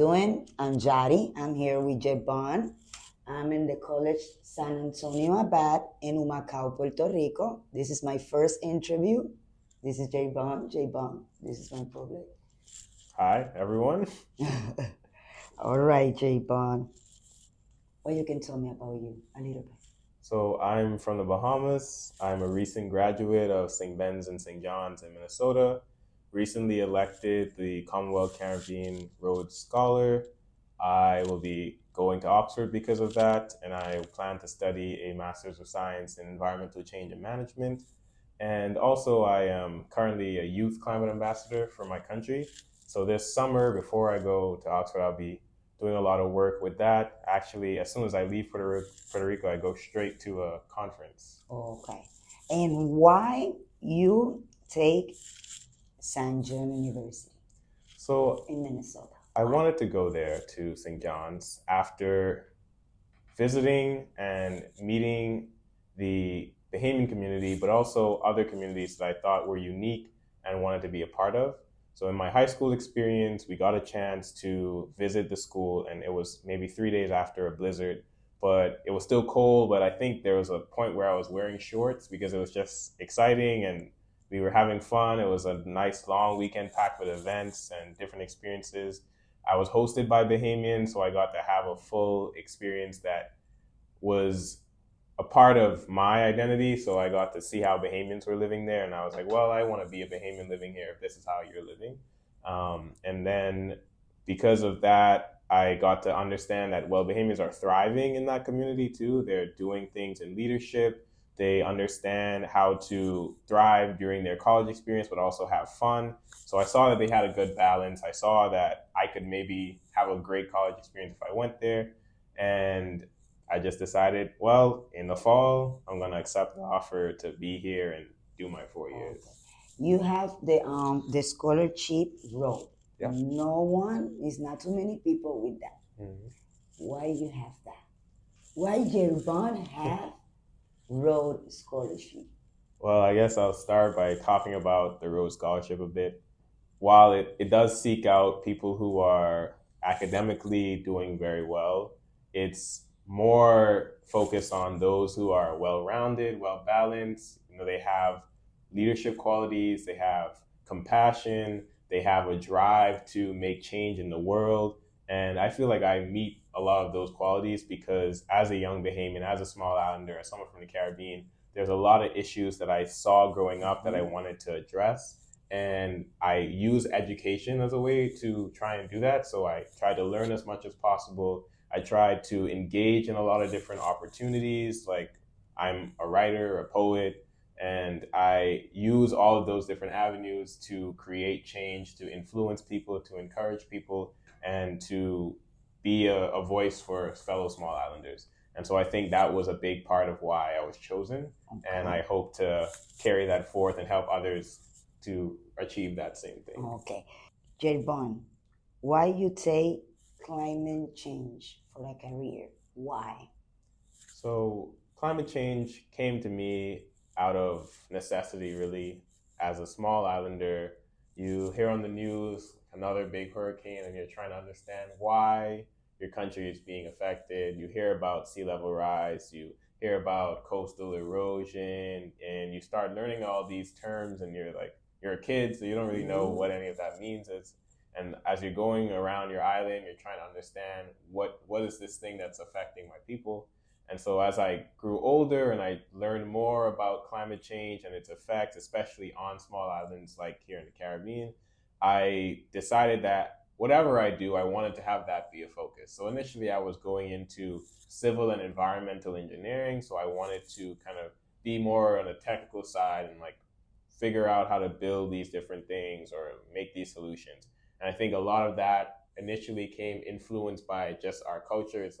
I'm Jari. I'm here with Jervon. I'm in the college San Antonio Abad in Humacao, Puerto Rico. This is my first interview. This is Jervon. Jervon, this is my public. Hi, everyone. All right, Jervon. What you can tell me about you a little bit? So I'm from the Bahamas. I'm a recent graduate of St. Ben's and St. John's in Minnesota. Recently elected the Commonwealth Caribbean Rhodes Scholar. I will be going to Oxford because of that, and I plan to study a Master's of Science in Environmental Change and Management. And also, I am currently a youth climate ambassador for my country. So this summer, before I go to Oxford, I'll be doing a lot of work with that. Actually, as soon as I leave Puerto Rico, I go straight to a conference. Okay. And why you take St. John University So in Minnesota? I wanted to go there to St. John's after visiting and meeting the Bahamian community, but also other communities that I thought were unique and wanted to be a part of. So in my high school experience, we got a chance to visit the school, and it was maybe 3 days after a blizzard, but it was still cold. But I think there was a point where I was wearing shorts because it was just exciting and we were having fun. It was a nice long weekend packed with events and different experiences. I was hosted by Bahamians, so I got to have a full experience that was a part of my identity. So I got to see how Bahamians were living there, and I was like, well, I want to be a Bahamian living here if this is how you're living. And then because of that, I got to understand that, well, Bahamians are thriving in that community too. They're doing things in leadership. They understand how to thrive during their college experience, but also have fun. So I saw that they had a good balance. I saw that I could maybe have a great college experience if I went there. And I just decided, well, in the fall, I'm going to accept the offer to be here and do my 4 years. You have the scholarship road. Yeah. No one is not too many people with that. Mm-hmm. Why you have that? Why Jervon have Rhode Scholarship? Well, I guess I'll start by talking about the Rhode Scholarship a bit. While it does seek out people who are academically doing very well, it's more focused on those who are well-rounded, well-balanced. They have leadership qualities, they have compassion, they have a drive to make change in the world. And I feel like I meet a lot of those qualities because as a young Bahamian, as a small islander, as someone from the Caribbean, there's a lot of issues that I saw growing up that I wanted to address. And I use education as a way to try and do that. So I try to learn as much as possible. I try to engage in a lot of different opportunities. Like I'm a writer, a poet, and I use all of those different avenues to create change, to influence people, to encourage people, and to be a voice for fellow small islanders. And so I think that was a big part of why I was chosen. Okay. And I hope to carry that forth and help others to achieve that same thing. Okay. Jervon, why you take climate change for a career? Why? So climate change came to me out of necessity, really. As a small islander, you hear on the news another big hurricane and you're trying to understand why your country is being affected. You hear about sea level rise, you hear about coastal erosion, and you start learning all these terms, and you're a kid, so you don't really know what any of that means. And as you're going around your island, you're trying to understand what is this thing that's affecting my people. And so as I grew older and I learned more about climate change and its effects, especially on small islands like here in the Caribbean, I decided that whatever I do, I wanted to have that be a focus. So initially I was going into civil and environmental engineering. So I wanted to kind of be more on the technical side and figure out how to build these different things or make these solutions. And I think a lot of that initially came influenced by just our culture. It's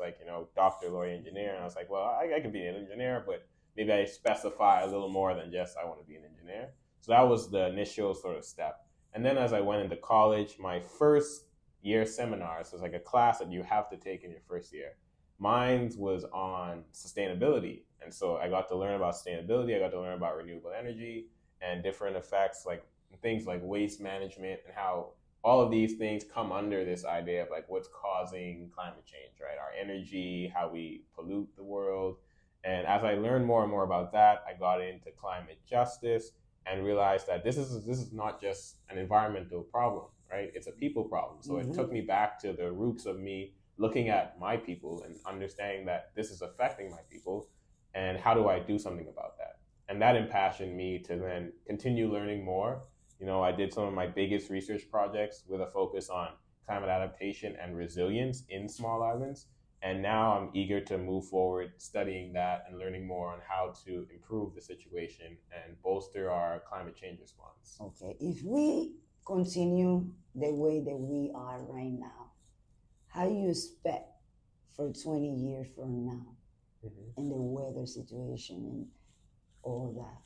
doctor, lawyer, engineer. And I was like, well, I could be an engineer, but maybe I specify a little more than just I want to be an engineer. So that was the initial sort of step. And then as I went into college, my first year seminar, so it's like a class that you have to take in your first year. Mine was on sustainability. And so I got to learn about sustainability. I got to learn about renewable energy and different effects, like things like waste management and how all of these things come under this idea of like what's causing climate change, right? Our energy, how we pollute the world. And as I learned more and more about that, I got into climate justice and realized that this is not just an environmental problem, right? It's a people problem. So it took me back to the roots of me looking at my people and understanding that this is affecting my people, and how do I do something about that? And that impassioned me to then continue learning more. I did some of my biggest research projects with a focus on climate adaptation and resilience in small islands. And now I'm eager to move forward studying that and learning more on how to improve the situation and bolster our climate change response. Okay, if we continue the way that we are right now, how you expect for 20 years from now in the weather situation and all that?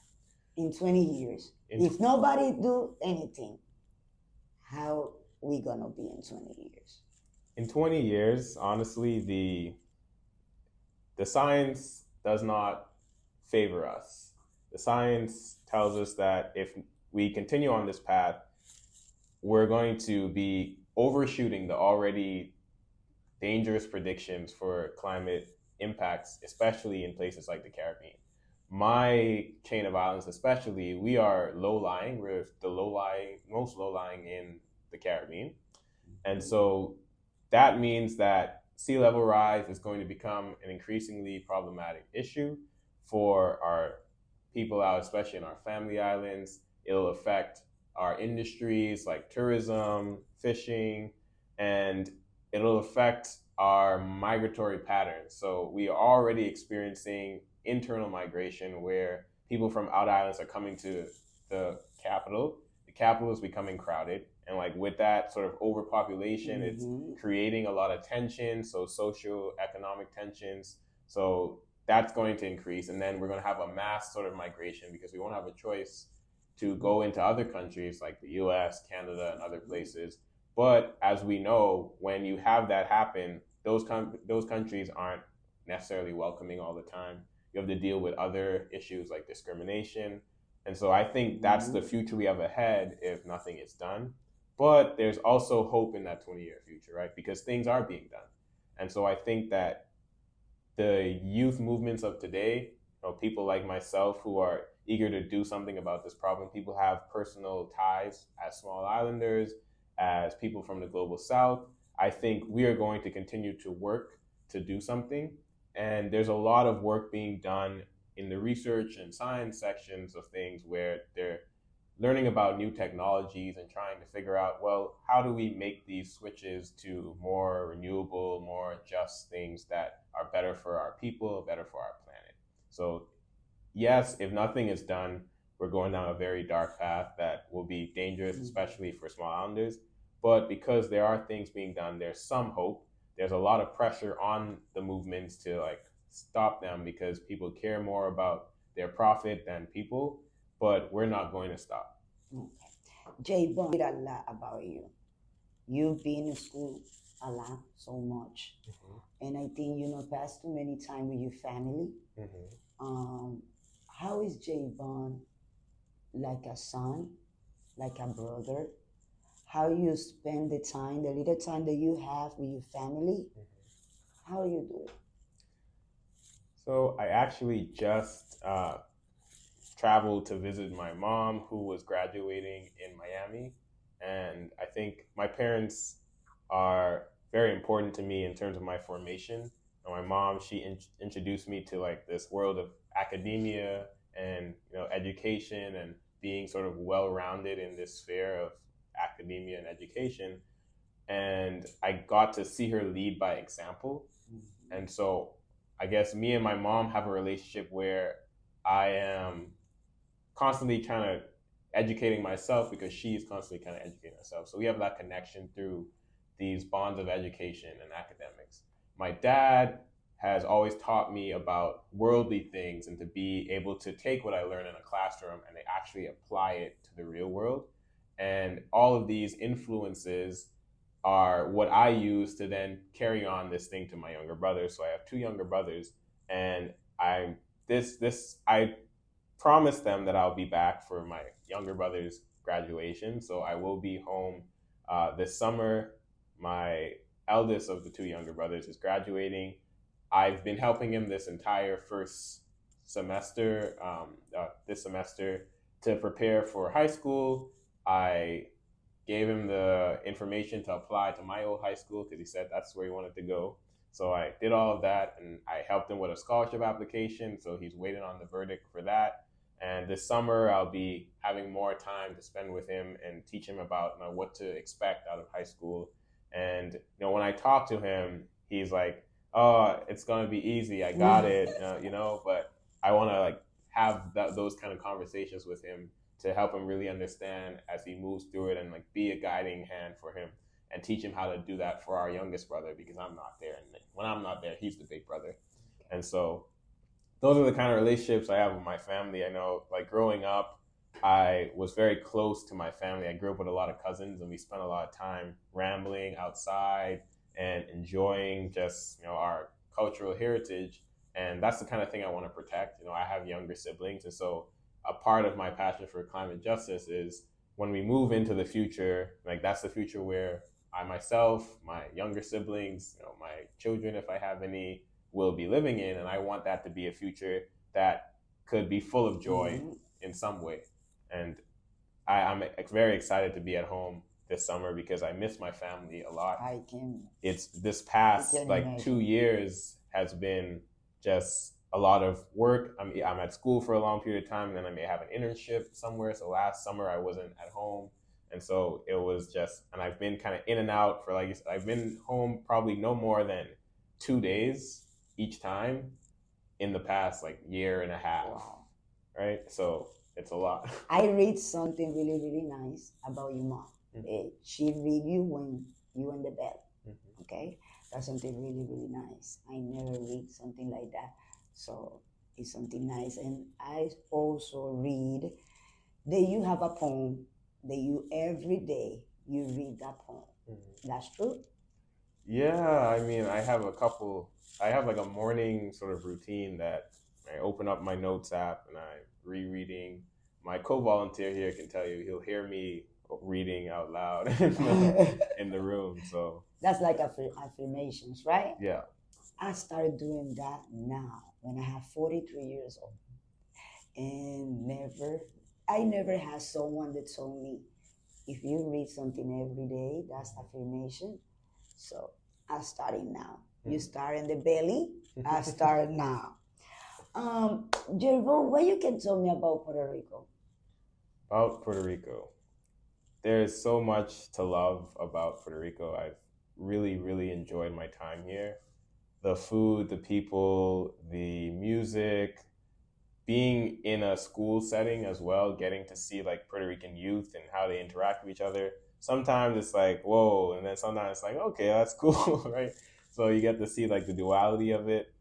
In 20 years, if nobody do anything, how we gonna be in 20 years? In 20 years, honestly, the science does not favor us. The science tells us that if we continue on this path, we're going to be overshooting the already dangerous predictions for climate impacts, especially in places like the Caribbean. My chain of islands, especially, we are low-lying. We're the most low-lying in the Caribbean. And so that means that sea level rise is going to become an increasingly problematic issue for our people out, especially in our family islands. It'll affect our industries like tourism, fishing, and it'll affect our migratory patterns. So we are already experiencing internal migration where people from out islands are coming to the capital. The capital is becoming crowded. And like with that sort of overpopulation, it's creating a lot of tension, so socio-economic tensions. So that's going to increase. And then we're going to have a mass sort of migration because we won't have a choice to go into other countries like the US, Canada, and other places. But as we know, when you have that happen, those countries aren't necessarily welcoming all the time. You have to deal with other issues like discrimination. And so I think that's the future we have ahead if nothing is done. But there's also hope in that 20-year future, right? Because things are being done. And so I think that the youth movements of today, people like myself who are eager to do something about this problem, people have personal ties as small islanders, as people from the global south. I think we are going to continue to work to do something. And there's a lot of work being done in the research and science sections of things where they're learning about new technologies and trying to figure out, well, how do we make these switches to more renewable, more just things that are better for our people, better for our planet? So yes, if nothing is done, we're going down a very dark path that will be dangerous, especially for small islanders. But because there are things being done, there's some hope. There's a lot of pressure on the movements to stop them because people care more about their profit than people. But we're not going to stop. Okay. Jervon, a lot about you. You've been in school a lot, so much. And I think passed too many time with your family. How is Jervon like a son, like a brother? How you spend the time, the little time that you have with your family? How you do it? So I actually just traveled to visit my mom who was graduating in Miami. And I think my parents are very important to me in terms of my formation. And my mom, she introduced me to this world of academia and education and being sort of well-rounded in this sphere of academia and education. And I got to see her lead by example. And so I guess me and my mom have a relationship where I am constantly kind of educating myself because she's constantly kind of educating herself. So we have that connection through these bonds of education and academics. My dad has always taught me about worldly things and to be able to take what I learn in a classroom and actually apply it to the real world. And all of these influences are what I use to then carry on this thing to my younger brothers. So I have two younger brothers, and I promised them that I'll be back for my younger brother's graduation. So I will be home This summer, my eldest of the two younger brothers is graduating. I've been helping him this entire first semester, this semester, to prepare for high school. I gave him the information to apply to my old high school because he said that's where he wanted to go. So I did all of that and I helped him with a scholarship application. So he's waiting on the verdict for that. And this summer, I'll be having more time to spend with him and teach him about what to expect out of high school. And when I talk to him, he's like, "Oh, it's gonna be easy. I got it." But I want to have those kind of conversations with him to help him really understand as he moves through it and be a guiding hand for him and teach him how to do that for our youngest brother because I'm not there. And when I'm not there, he's the big brother. And so those are the kind of relationships I have with my family. I know, growing up, I was very close to my family. I grew up with a lot of cousins, and we spent a lot of time rambling outside and enjoying just our cultural heritage. And that's the kind of thing I want to protect. I have younger siblings, and so a part of my passion for climate justice is when we move into the future, that's the future where I myself, my younger siblings, my children, if I have any, will be living in, and I want that to be a future that could be full of joy in some way. And I'm very excited to be at home this summer because I miss my family a lot. It's this past 2 years has been just a lot of work. I'm at school for a long period of time, and then I may have an internship somewhere. So last summer I wasn't at home, and so it was just, and I've been kind of in and out for I've been home probably no more than 2 days each time in the past year and a half. Wow. Right? So it's a lot. I read something really, really nice about your mom. She read you when you in the bed. Okay? That's something really, really nice. I never read something like that. So it's something nice. And I also read that you have a poem that you every day you read that poem. That's true? Yeah, I mean, I have a morning sort of routine that I open up my notes app and I'm rereading. My co-volunteer here can tell you, he'll hear me reading out loud in the room. So that's like affirmations, right? Yeah. I started doing that now when I have 43 years old. And I never had someone that told me, if you read something every day, that's affirmation. So I started now. You start in the belly, I start now. Jervon, what you can tell me about Puerto Rico? About Puerto Rico. There's so much to love about Puerto Rico. I've really, really enjoyed my time here. The food, the people, the music, being in a school setting as well, getting to see Puerto Rican youth and how they interact with each other. Sometimes it's whoa, and then sometimes it's okay, that's cool, right? So you get to see the duality of it.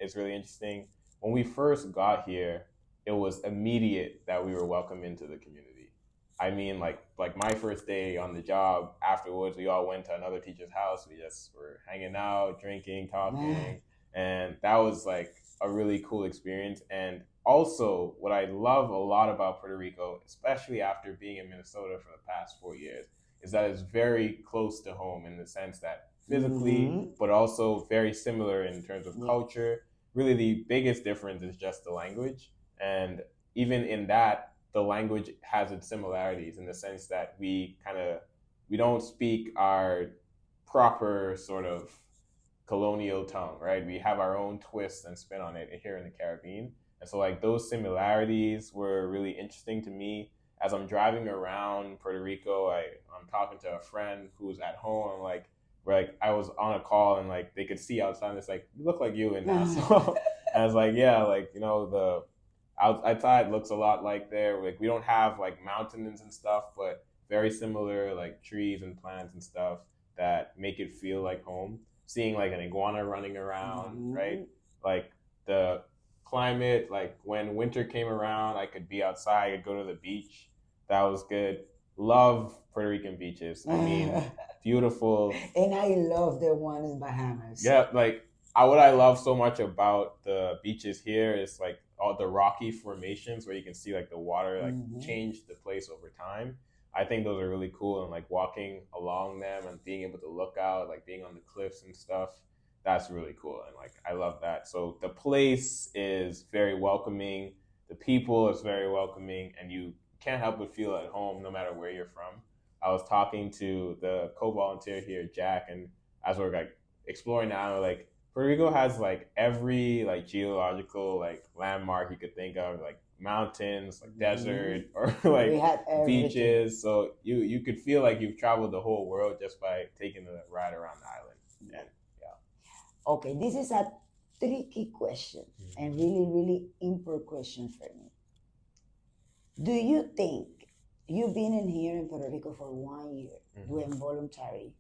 It's really interesting. When we first got here, it was immediate that we were welcomed into the community. I mean, like my first day on the job, afterwards, we all went to another teacher's house. We just were hanging out, drinking, talking. And that was a really cool experience. And also, what I love a lot about Puerto Rico, especially after being in Minnesota for the past 4 years, is that it's very close to home in the sense that physically, but also very similar in terms of culture. Really, the biggest difference is just the language. And even in that, the language has its similarities in the sense that we don't speak our proper sort of colonial tongue, right? We have our own twist and spin on it here in the Caribbean. And so those similarities were really interesting to me. As I'm driving around Puerto Rico, I'm talking to a friend who's at home. I was on a call and they could see outside and it's you look like you in Nassau. And I was yeah, the outside looks a lot like there. We don't have mountains and stuff, but very similar trees and plants and stuff that make it feel like home. Seeing an iguana running around, right? The climate, when winter came around, I could be outside, I could go to the beach. That was good. Love Puerto Rican beaches. I mean, beautiful. And I love the one in Bahamas. Yeah, what I love so much about the beaches here is all the rocky formations where you can see the water change the place over time. I think those are really cool, and like walking along them and being able to look out, like being on the cliffs and stuff, that's really cool. And like I love that. So the place is very welcoming, the people is very welcoming, and you can't help but feel at home no matter where you're from. I was talking to the co-volunteer here, Jack, and as we're like exploring now, like Puerto Rico has like every like geological like landmark you could think of, like mountains, like desert, or We like had everything. beaches. So you could feel like you've traveled the whole world just by taking the ride around the island. And Okay, this is a tricky question and really, really important question for me. Do you think you've been in here in Puerto Rico for 1 year doing voluntary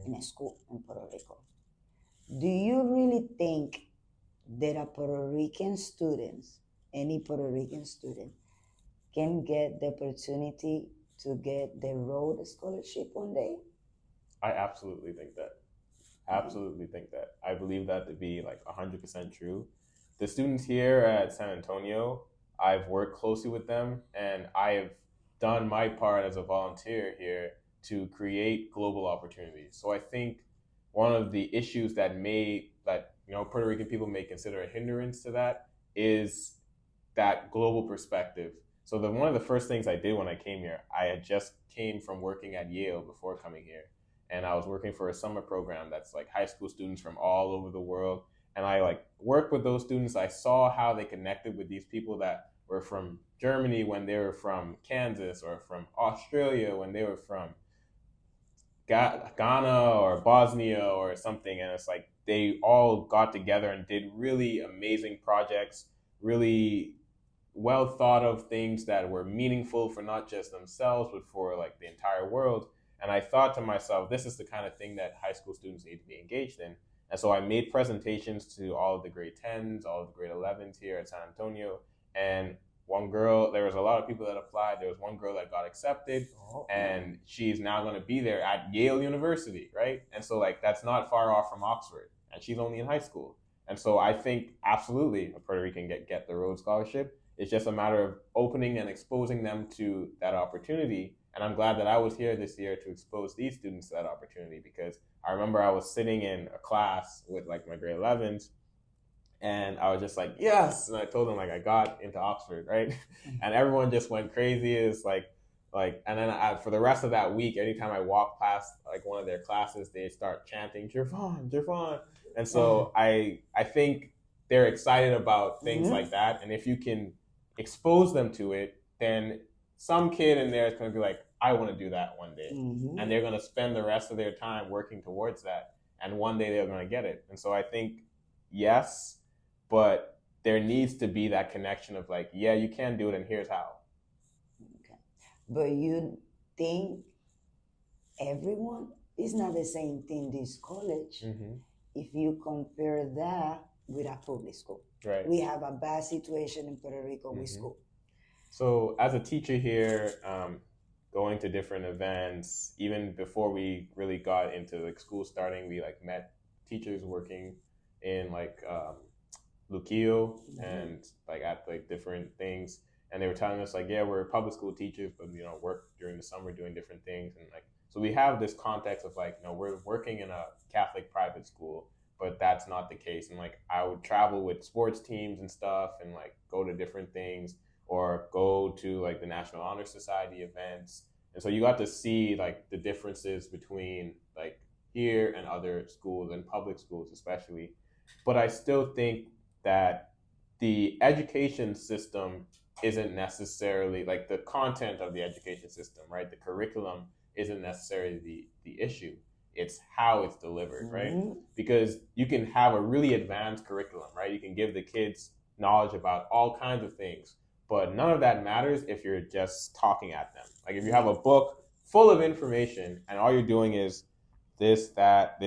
in a school in Puerto Rico? Do you really think that a Puerto Rican students, any Puerto Rican student, can get the opportunity to get the Rhode Scholarship one day? I absolutely think that. Absolutely think that. I believe that to be like 100% true. The students here at San Antonio, I've worked closely with them, and I have done my part as a volunteer here to create global opportunities. So I think one of the issues that Puerto Rican people may consider a hindrance to that is that global perspective. So one of the first things I did when I came here, I had just came from working at Yale before coming here, and I was working for a summer program that's like high school students from all over the world. And I like worked with those students. I saw how they connected with these people that were from Germany when they were from Kansas, or from Australia when they were from Ghana or Bosnia or something. And it's like they all got together and did really amazing projects, really well thought of things that were meaningful for not just themselves, but for like the entire world. And I thought to myself, this is the kind of thing that high school students need to be engaged in. And so I made presentations to all of the grade 10s, all of the grade 11s here at San Antonio. And there was a lot of people that applied. There was one girl that got accepted, and she's now going to be there at Yale University, right? And so like that's not far off from Oxford, and she's only in high school. And so I think absolutely a Puerto Rican get the Rhodes Scholarship. It's just a matter of opening and exposing them to that opportunity. And I'm glad that I was here this year to expose these students to that opportunity, because I remember I was sitting in a class with like my grade 11s, and I was just like, yes. And I told them like I got into Oxford, right? And everyone just went crazy. It's like, and then for the rest of that week, anytime I walked past like one of their classes, they start chanting, Jervon, Jervon. And so I think they're excited about things like that. And if you can expose them to it, then some kid in there is going to be like, I want to do that one day. And they're going to spend the rest of their time working towards that. And one day they're going to get it. And so I think, yes, but there needs to be that connection of like, yeah, you can do it, and here's how. Okay. But you think everyone is not the same thing, this college, if you compare that with a public school. Right. We have a bad situation in Puerto Rico with school. So as a teacher here, going to different events, even before we really got into like school starting, we like met teachers working in like Luquillo and like at like different things, and they were telling us like, yeah, we're public school teachers, but work during the summer doing different things. And like, so we have this context of like, we're working in a Catholic private school, but that's not the case. And like I would travel with sports teams and stuff, and like go to different things, or go to like the National Honor Society events. And so you got to see like the differences between like here and other schools, and public schools especially. But I still think that the education system isn't necessarily like the content of the education system, right? The curriculum isn't necessarily the issue. It's how it's delivered, right? Because you can have a really advanced curriculum, right? You can give the kids knowledge about all kinds of things, but none of that matters if you're just talking at them. Like if you have a book full of information and all you're doing is this, that,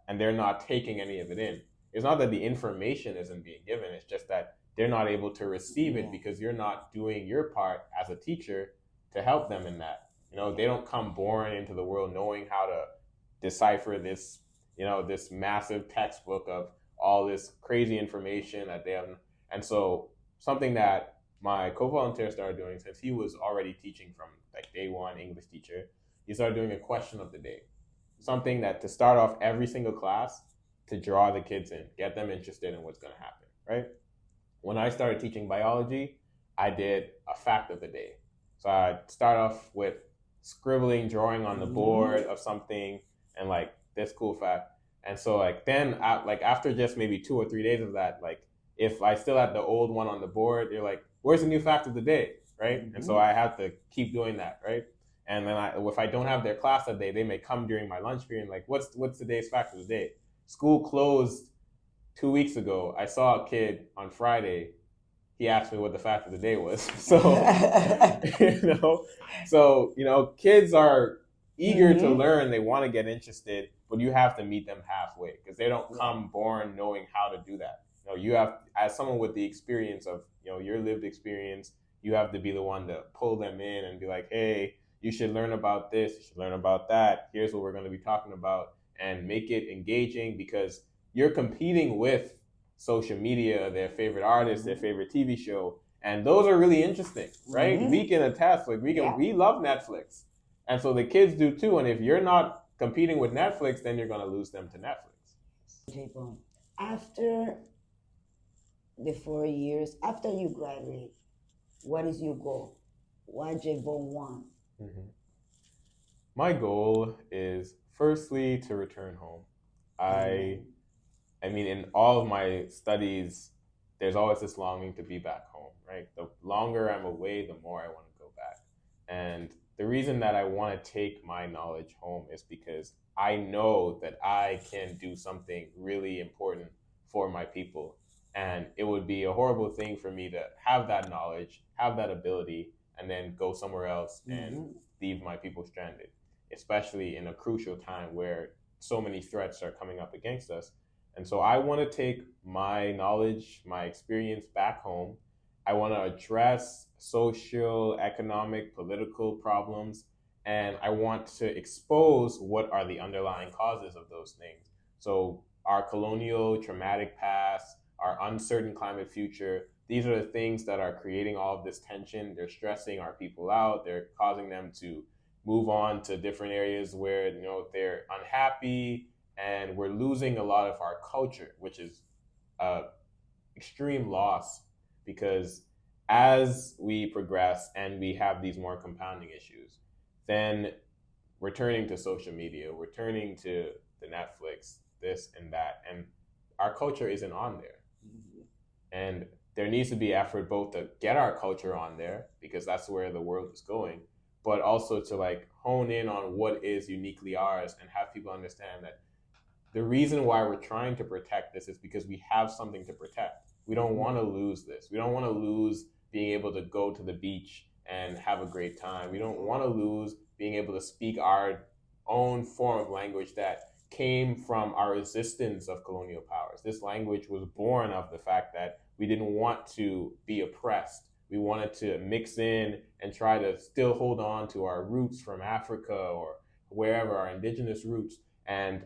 and they're not taking any of it in. It's not that the information isn't being given, it's just that they're not able to receive it because you're not doing your part as a teacher to help them in that. They don't come born into the world knowing how to decipher this, this massive textbook of all this crazy information that they have. And so something that my co-volunteer started doing, since he was already teaching from like day one, English teacher, he started doing a question of the day. Something that to start off every single class to draw the kids in, get them interested in what's going to happen, right? When I started teaching biology, I did a fact of the day. So I'd start off with scribbling, drawing on the board of something and like this cool fact. And so like then like after just maybe 2 or 3 days of that, like if I still had the old one on the board, you're like, where's the new fact of the day, right? And so I have to keep doing that, right? And then if I don't have their class that day, they may come during my lunch period, like, what's today's fact of the day? School closed 2 weeks ago. I saw a kid on Friday. He asked me what the fact of the day was. So, kids are eager to learn. They want to get interested, but you have to meet them halfway because they don't come born knowing how to do that. You have, as someone with the experience of, your lived experience, you have to be the one to pull them in and be like, hey, you should learn about this, you should learn about that. Here's what we're going to be talking about, and make it engaging because you're competing with social media, their favorite artist, their favorite TV show, and those are really interesting, right? We can attest, like we love Netflix, and so the kids do too. And if you're not competing with Netflix, then you're going to lose them to Netflix. Jervon, after the 4 years, after you graduate, what is your goal? What Jervon want? My goal is firstly to return home. I mean, in all of my studies, there's always this longing to be back home, right? The longer I'm away, the more I want to go back. And the reason that I want to take my knowledge home is because I know that I can do something really important for my people. And it would be a horrible thing for me to have that knowledge, have that ability, and then go somewhere else and leave my people stranded, especially in a crucial time where so many threats are coming up against us. And so I want to take my knowledge, my experience back home. I want to address social, economic, political problems, and I want to expose what are the underlying causes of those things. So our colonial traumatic past, our uncertain climate future, these are the things that are creating all of this tension. They're stressing our people out. They're causing them to move on to different areas where they're unhappy, and we're losing a lot of our culture, which is extreme loss, because as we progress and we have these more compounding issues, then we're turning to social media, we're turning to the Netflix, this and that, and our culture isn't on there. And there needs to be effort both to get our culture on there, because that's where the world is going, but also to like hone in on what is uniquely ours and have people understand that the reason why we're trying to protect this is because we have something to protect. We don't want to lose this. We don't want to lose being able to go to the beach and have a great time. We don't want to lose being able to speak our own form of language that came from our resistance of colonial powers. This language was born of the fact that we didn't want to be oppressed. We wanted to mix in and try to still hold on to our roots from Africa or wherever, our indigenous roots. And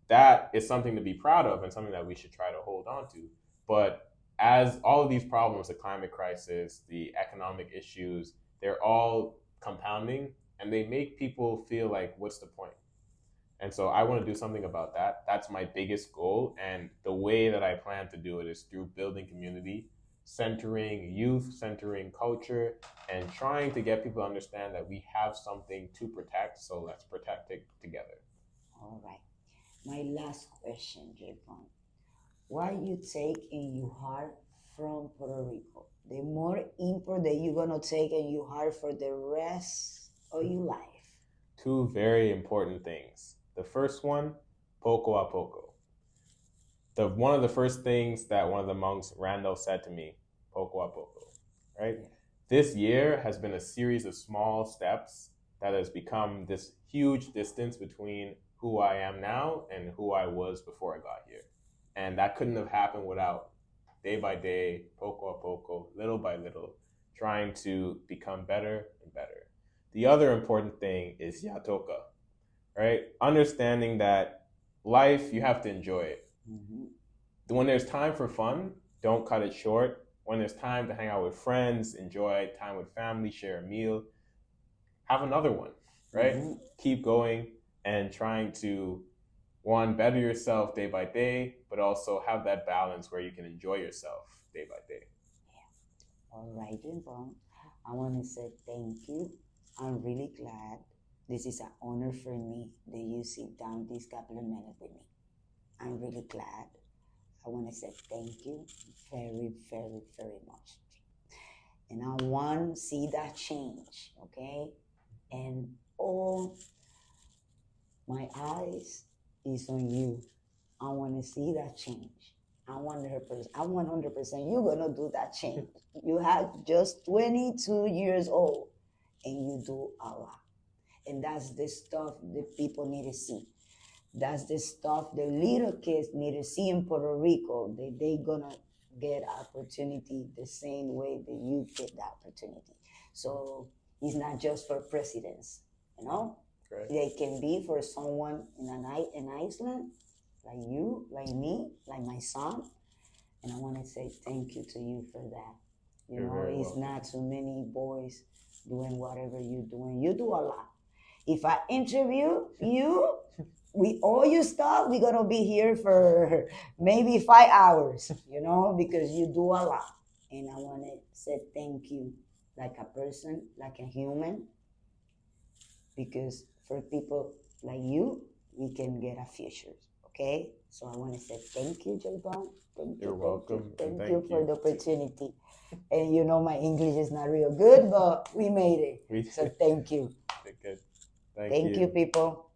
that is something to be proud of and something that we should try to hold on to. But as all of these problems, the climate crisis, the economic issues, they're all compounding, and they make people feel like, what's the point? And so I want to do something about that. That's my biggest goal. And the way that I plan to do it is through building community, centering youth, centering culture, and trying to get people to understand that we have something to protect. So let's protect it together. All right. My last question, Jervon. What you take in your heart from Puerto Rico? The more import that you're going to take in your heart for the rest of your life? Two very important things. The first one, poco a poco. One of the first things that one of the monks, Randall, said to me, poco a poco, right? Yeah. This year has been a series of small steps that has become this huge distance between who I am now and who I was before I got here. And that couldn't have happened without day by day, poco a poco, little by little, trying to become better and better. The other important thing is ya toca, right? Understanding that life, you have to enjoy it. When there's time for fun, don't cut it short. when there's time to hang out with friends, enjoy time with family, share a meal, have another one, right? Mm-hmm. Keep going and trying to, one, better yourself day by day, but also have that balance where you can enjoy yourself day by day. All right, Jervon. I want to say thank you. I'm really glad. This is an honor for me that you sit down this couple of minutes with me. I'm really glad. I want to say thank you very, very, very much. And I want to see that change, okay? And all my eyes is on you. I want to see that change. I'm 100%. You're going to do that change. You have just 22 years old and you do a lot. And that's the stuff that people need to see. That's the stuff the little kids need to see in Puerto Rico. They're going to get opportunity the same way that you get the opportunity. So it's not just for presidents, you know? Right. They can be for someone in Iceland, like you, like me, like my son. And I want to say thank you to you for that. You're very It's welcome. not too many boys doing whatever you're doing. You do a lot. If I interview you with all your stuff, we're going to be here for maybe 5 hours, because you do a lot. And I want to say thank you like a person, like a human, because for people like you, we can get a future, okay? So I want to say thank you, Jervon. You're welcome. Thank Thank you for you. the opportunity. And my English is not real good, but we made it. So thank you. Good. Thank Thank you, people.